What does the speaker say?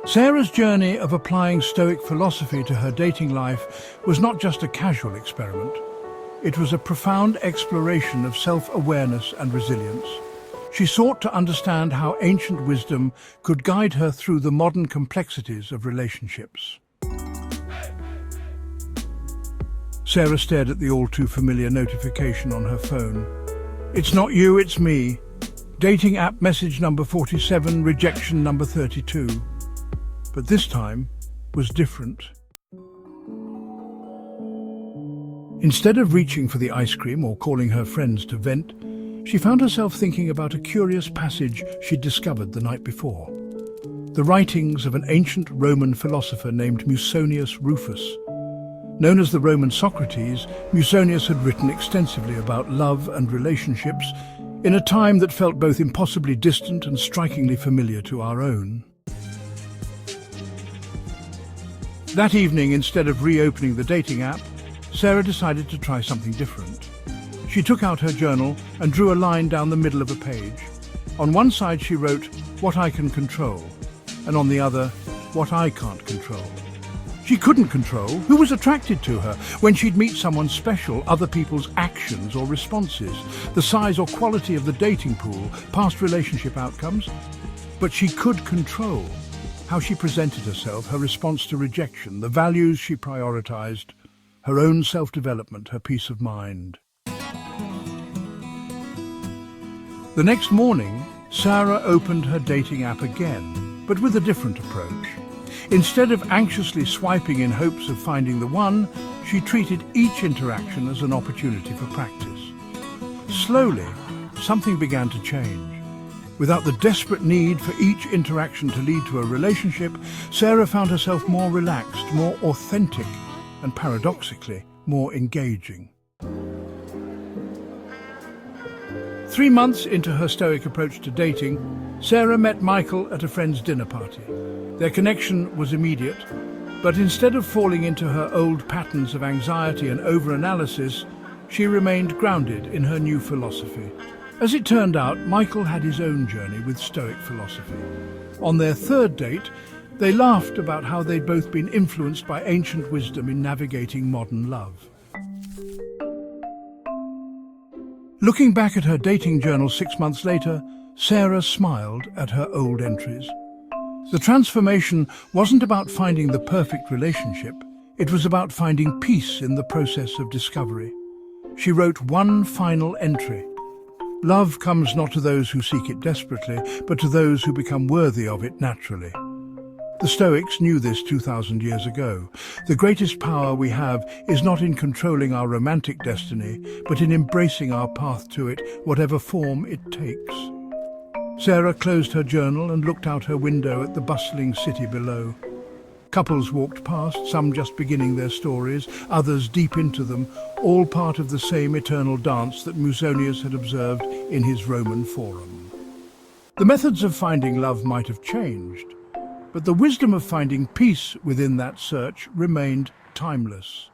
Sarah's journey of applying Stoic philosophy to her dating life was not just a casual experiment. It was a profound exploration of self-awareness and resilience. She sought to understand how ancient wisdom could guide her through the modern complexities of relationships. Sarah stared at the all-too-familiar notification on her phone. "It's not you, it's me. Dating app message number 47, rejection number 32. But this time was different. Instead of reaching for the ice cream or calling her friends to vent, she found herself thinking about a curious passage she'd discovered the night before. The writings of an ancient Roman philosopher named Musonius Rufus. Known as the Roman Socrates, Musonius had written extensively about love and relationships in a time that felt both impossibly distant and strikingly familiar to our own. That evening, instead of reopening the dating app, Sarah decided to try something different. She took out her journal and drew a line down the middle of a page. On one side she wrote, "What I can control," and on the other, "What I can't control." She couldn't control who was attracted to her when she'd meet someone special, other people's actions or responses, the size or quality of the dating pool, past relationship outcomes. But she could control how she presented herself, her response to rejection, the values she prioritized, her own self-development, her peace of mind. The next morning, Sarah opened her dating app again, but with a different approach. Instead of anxiously swiping in hopes of finding the one, she treated each interaction as an opportunity for practice. Slowly, something began to change. Without the desperate need for each interaction to lead to a relationship, Sarah found herself more relaxed, more authentic, and paradoxically, more engaging. 3 months into her Stoic approach to dating, Sarah met Michael at a friend's dinner party. Their connection was immediate, but instead of falling into her old patterns of anxiety and over-analysis, she remained grounded in her new philosophy. As it turned out, Michael had his own journey with Stoic philosophy. On their third date, they laughed about how they'd both been influenced by ancient wisdom in navigating modern love. Looking back at her dating journal 6 months later, Sarah smiled at her old entries. The transformation wasn't about finding the perfect relationship. It was about finding peace in the process of discovery. She wrote one final entry. "Love comes not to those who seek it desperately, but to those who become worthy of it naturally." The Stoics knew this 2,000 years ago. The greatest power we have is not in controlling our romantic destiny, but in embracing our path to it, whatever form it takes. Sarah closed her journal and looked out her window at the bustling city below. Couples walked past, some just beginning their stories, others deep into them, all part of the same eternal dance that Musonius had observed in his Roman Forum. The methods of finding love might have changed, but the wisdom of finding peace within that search remained timeless.